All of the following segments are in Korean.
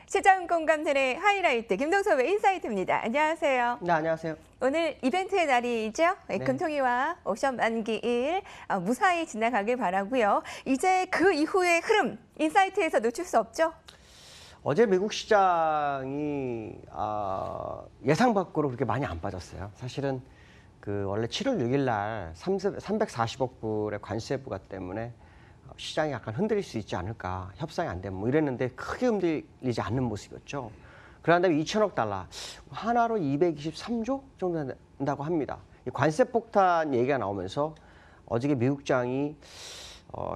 시장 공감대의 하이라이트 김동섭의 인사이트입니다. 안녕하세요. 네, 안녕하세요. 오늘 이벤트의 날이죠. 네. 금통위와 옵션 만기일 무사히 지나가길 바라고요. 이제 그 이후의 흐름 인사이트에서 놓칠 수 없죠? 어제 미국 시장이 예상 밖으로 그렇게 많이 안 빠졌어요. 사실은 원래 7월 6일 날 340억 불의 관세 부과 때문에 시장이 약간 흔들릴 수 있지 않을까, 협상이 안 되면 뭐 이랬는데 크게 흔들리지 않는 모습이었죠. 그런 다음에 2천억 달러, 하나로 223조 정도 된다고 합니다. 이 관세 폭탄 얘기가 나오면서 어저께 미국장이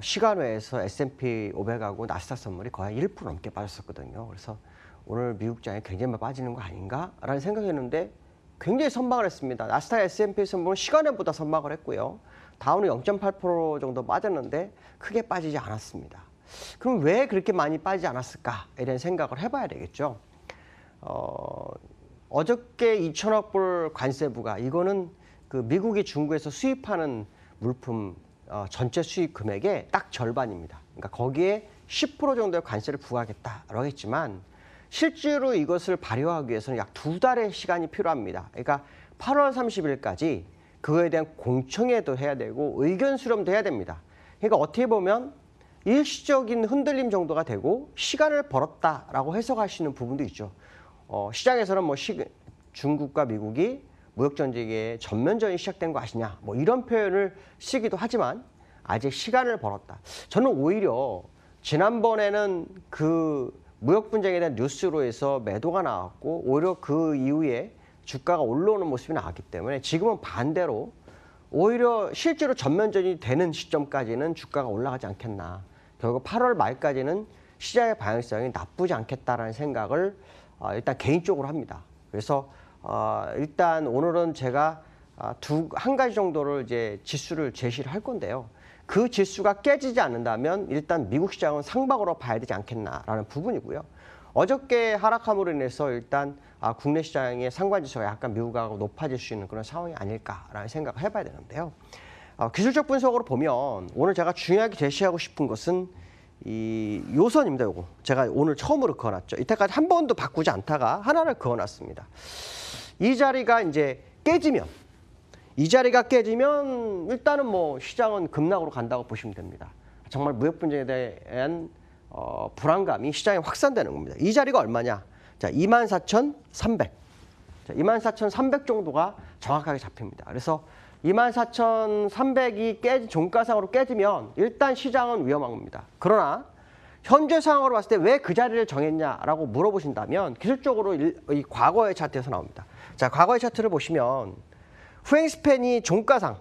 시간 외에서 S&P 500하고 나스닥 선물이 거의 1% 넘게 빠졌었거든요. 그래서 오늘 미국장이 굉장히 많이 빠지는 거 아닌가라는 생각했는데 굉장히 선방을 했습니다. 나스닥 S&P 선물은 시간외보다 선방을 했고요. 다우는 0.8% 정도 빠졌는데 크게 빠지지 않았습니다. 그럼 왜 그렇게 많이 빠지지 않았을까에 대한 생각을 해봐야 되겠죠. 어저께 2천억 불 관세부가 이거는 미국이 중국에서 수입하는 물품 전체 수입 금액의 딱 절반입니다. 그러니까 거기에 10% 정도의 관세를 부과하겠다라고 했지만 실제로 이것을 발효하기 위해서는 약 2달의 시간이 필요합니다. 그러니까 8월 30일까지 그거에 대한 공청회도 해야 되고 의견 수렴도 해야 됩니다. 그러니까 어떻게 보면 일시적인 흔들림 정도가 되고 시간을 벌었다라고 해석할 수 있는 부분도 있죠. 시장에서는 뭐 중국과 미국이 무역 전쟁의 전면전이 시작된 거 아시냐, 뭐 이런 표현을 쓰기도 하지만 아직 시간을 벌었다. 저는 오히려 지난번에는 무역 분쟁에 대한 뉴스로 해서 매도가 나왔고 오히려 그 이후에 주가가 올라오는 모습이 나왔기 때문에 지금은 반대로 오히려 실제로 전면전이 되는 시점까지는 주가가 올라가지 않겠나. 결국 8월 말까지는 시장의 방향성이 나쁘지 않겠다라는 생각을 일단 개인적으로 합니다. 그래서 일단 오늘은 제가 한 가지 정도를 이제 지수를 제시를 할 건데요. 그 지수가 깨지지 않는다면 일단 미국 시장은 상방으로 봐야 되지 않겠나라는 부분이고요. 어저께 하락함으로 인해서 일단 국내 시장의 상관지수가 약간 미국하고 높아질 수 있는 그런 상황이 아닐까라는 생각을 해봐야 되는데요. 기술적 분석으로 보면 오늘 제가 중요하게 제시하고 싶은 것은 이 요선입니다. 요거 제가 오늘 처음으로 그어놨죠. 이때까지 한 번도 바꾸지 않다가 하나를 그어놨습니다. 이 자리가 이제 깨지면 일단은 뭐 시장은 급락으로 간다고 보시면 됩니다. 정말 무역 분쟁에 대한 불안감이 시장에 확산되는 겁니다. 이 자리가 얼마냐? 자, 24,300. 자, 24,300 정도가 정확하게 잡힙니다. 그래서 24,300이 종가상으로 깨지면 일단 시장은 위험한 겁니다. 그러나 현재 상황으로 봤을 때 왜 그 자리를 정했냐라고 물어보신다면 기술적으로 이 과거의 차트에서 나옵니다. 자, 과거의 차트를 보시면 후행스팬이 종가상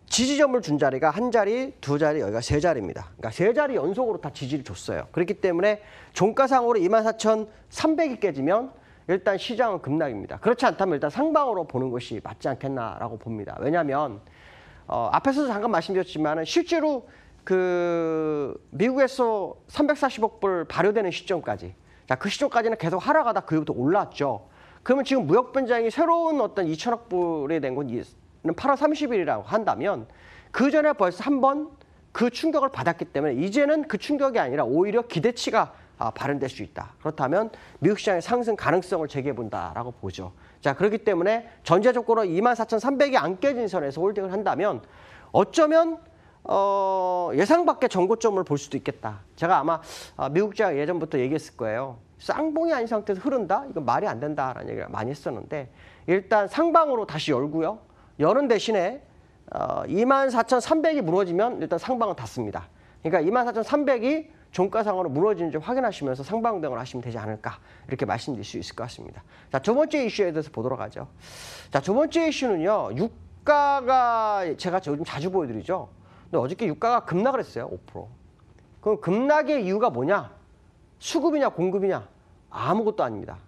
지지점을 준 자리가 한 자리, 두 자리, 여기가 세 자리입니다. 그러니까 세 자리 연속으로 다 지지를 줬어요. 그렇기 때문에 종가상으로 24,300이 깨지면 일단 시장은 급락입니다. 그렇지 않다면 일단 상방으로 보는 것이 맞지 않겠나라고 봅니다. 왜냐하면 앞에서도 잠깐 말씀드렸지만 실제로 미국에서 340억 불 발효되는 시점까지, 자, 그 시점까지는 계속 하락하다 그 이후부터 올랐죠. 그러면 지금 무역 분쟁이 새로운 어떤 2천억 불이 된 건 8월 30일이라고 한다면 그 전에 벌써 한 번 그 충격을 받았기 때문에 이제는 그 충격이 아니라 오히려 기대치가 발현될 수 있다. 그렇다면 미국 시장의 상승 가능성을 제기해 본다라고 보죠. 자, 그렇기 때문에 전제적으로 24,300이 안 깨진 선에서 홀딩을 한다면 어쩌면 예상 밖의 정고점을 볼 수도 있겠다. 제가 아마 미국 시장 예전부터 얘기했을 거예요. 쌍봉이 아닌 상태에서 흐른다? 이건 말이 안 된다라는 얘기를 많이 했었는데 일단 상방으로 다시 열고요. 여는 대신에 24,300이 무너지면 일단 상방은 닫습니다. 그러니까 24,300이 종가상으로 무너지는지 확인하시면서 상방등을 하시면 되지 않을까 이렇게 말씀드릴 수 있을 것 같습니다. 자, 두 번째 이슈에 대해서 보도록 하죠. 자, 두 번째 이슈는요. 유가가 제가 요즘 자주 보여드리죠. 근데 어저께 유가가 급락을 했어요. 5%. 그럼 급락의 이유가 뭐냐? 수급이냐 공급이냐? 아무것도 아닙니다.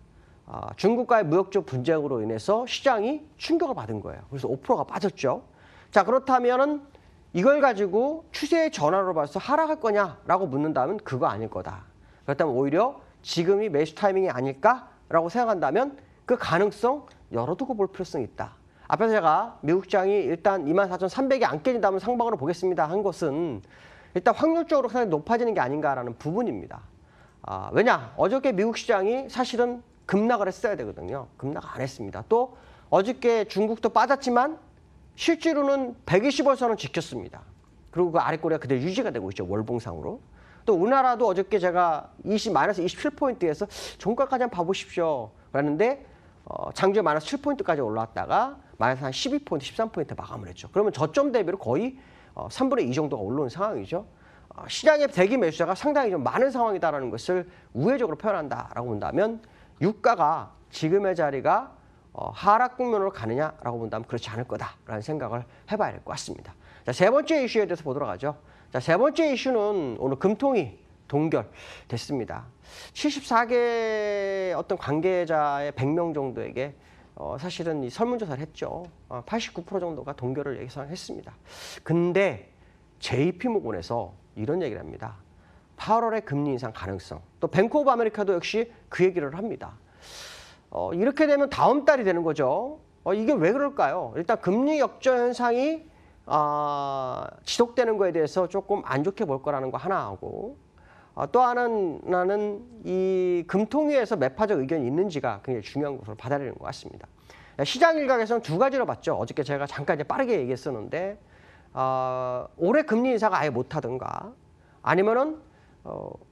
중국과의 무역적 분쟁으로 인해서 시장이 충격을 받은 거예요. 그래서 5%가 빠졌죠. 자, 그렇다면은 이걸 가지고 추세의 전환으로 봐서 하락할 거냐라고 묻는다면 그거 아닐 거다. 그렇다면 오히려 지금이 매수 타이밍이 아닐까라고 생각한다면 그 가능성 열어두고 볼 필요성이 있다. 앞에서 제가 미국 시장이 일단 24,300이 안 깨진다면 상방으로 보겠습니다 한 것은 일단 확률적으로 상당히 높아지는 게 아닌가라는 부분입니다. 왜냐? 어저께 미국 시장이 사실은 급락을 했어야 되거든요. 급락 안 했습니다. 또 어저께 중국도 빠졌지만 실제로는 120원선은 지켰습니다. 그리고 그 아래 꼬리가 그대로 유지가 되고 있죠. 월봉상으로. 또 우리나라도 어저께 제가 마이너스 27포인트에서 종가까지 한번 봐보십시오. 그랬는데 장중에 마이너스 7포인트까지 올라왔다가 마이너스 한 12포인트, 13포인트 마감을 했죠. 그러면 저점 대비로 거의 3분의 2 정도가 올라온 상황이죠. 시장의 대기 매수자가 상당히 좀 많은 상황이다라는 것을 우회적으로 표현한다라고 본다면 유가가 지금의 자리가 하락 국면으로 가느냐라고 본다면 그렇지 않을 거다라는 생각을 해봐야 될 것 같습니다. 자, 세 번째 이슈에 대해서 보도록 하죠. 자, 세 번째 이슈는 오늘 금통위 동결됐습니다. 74개 어떤 관계자의 100명 정도에게 사실은 이 설문조사를 했죠. 89% 정도가 동결을 예상했습니다. 근데 JP모건에서 이런 얘기를 합니다. 8월에 금리 인상 가능성. 또 뱅크 오브 아메리카도 역시 그 얘기를 합니다. 이렇게 되면 다음 달이 되는 거죠. 이게 왜 그럴까요? 일단 금리 역전 현상이 지속되는 거에 대해서 조금 안 좋게 볼 거라는 거 하나 하고 또 하나는 이 금통위에서 매파적 의견이 있는지가 굉장히 중요한 것으로 받아들이는 것 같습니다. 시장 일각에서는 두 가지로 봤죠. 어저께 제가 잠깐 빠르게 얘기했었는데 올해 금리 인사가 아예 못하든가 아니면은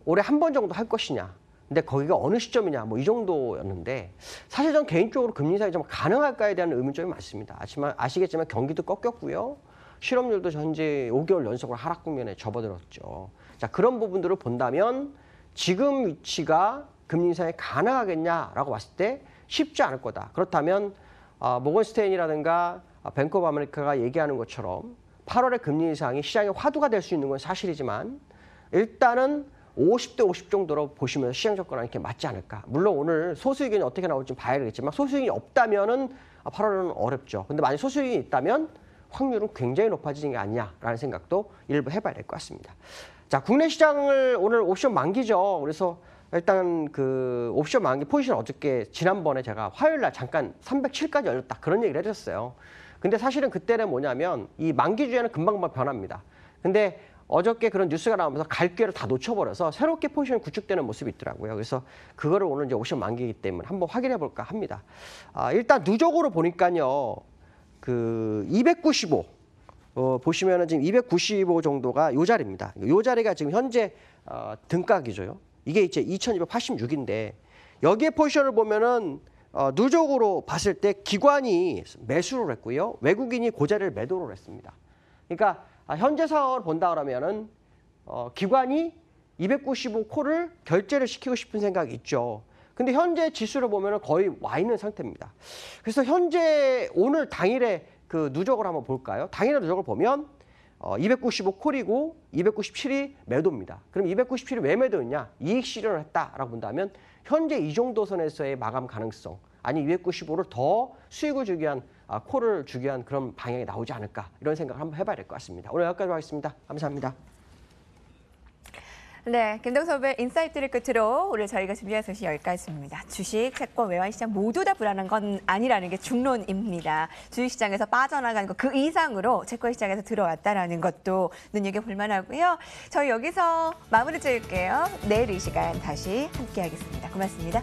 올해 한 번 정도 할 것이냐. 근데 거기가 어느 시점이냐 뭐 이 정도였는데 사실 전 개인적으로 금리 인상이 좀 가능할까에 대한 의문점이 많습니다. 아시겠지만 경기도 꺾였고요. 실업률도 현재 5개월 연속으로 하락 국면에 접어들었죠. 자, 그런 부분들을 본다면 지금 위치가 금리 인상이 가능하겠냐라고 봤을 때 쉽지 않을 거다. 그렇다면 모건스테인이라든가 뱅크 오브 아메리카가 얘기하는 것처럼 8월에 금리 인상이 시장의 화두가 될 수 있는 건 사실이지만 일단은 50대 50 정도로 보시면서 시장 접근하는 게 맞지 않을까. 물론 오늘 소수 의견이 어떻게 나올지 봐야 되겠지만 소수 의견이 없다면은 8월은 어렵죠. 근데 만약 소수 의견이 있다면 확률은 굉장히 높아지는 게 아니냐라는 생각도 일부 해봐야 될 것 같습니다. 자, 국내 시장을 오늘 옵션 만기죠. 그래서 일단 그 옵션 만기 포지션 어저께 지난번에 제가 화요일 날 잠깐 307까지 열렸다 그런 얘기를 해줬어요. 근데 사실은 그때는 뭐냐면 이 만기주에는 금방금방 변합니다. 근데 어저께 그런 뉴스가 나오면서 갈 기회를 다 놓쳐버려서 새롭게 포지션이 구축되는 모습이 있더라고요. 그래서 그거를 오늘 이제 옵션 만기이기 때문에 한번 확인해 볼까 합니다. 일단 누적으로 보니까요. 그 295 보시면은 지금 295 정도가 요 자리입니다. 요 자리가 지금 현재 등가기죠. 이게 이제 2286인데 여기에 포지션을 보면은 누적으로 봤을 때 기관이 매수를 했고요. 외국인이 그 자리를 매도를 했습니다. 그러니까 현재 상황을 본다 그러면은 기관이 295콜을 결제를 시키고 싶은 생각이 있죠. 근데 현재 지수를 보면은 거의 와 있는 상태입니다. 그래서 현재 오늘 당일에 그 누적을 한번 볼까요? 당일의 누적을 보면 295콜이고 297이 매도입니다. 그럼 297이 왜 매도했냐? 이익 실현을 했다라고 본다면 현재 이 정도 선에서의 마감 가능성 아니 295를 더 수익을 주기 위한 콜을 주기 위한 그런 방향이 나오지 않을까 이런 생각을 한번 해봐야 될 것 같습니다. 오늘 여기까지 하겠습니다. 감사합니다. 네, 김동섭의 인사이트를 끝으로 오늘 저희가 준비한 소식 여기까지입니다. 주식, 채권, 외환시장 모두 다 불안한 건 아니라는 게 중론입니다. 주식시장에서 빠져나간 것 그 이상으로 채권시장에서 들어왔다는 것도 눈여겨볼 만하고요. 저희 여기서 마무리 지을게요. 내일 이 시간 다시 함께하겠습니다. 고맙습니다.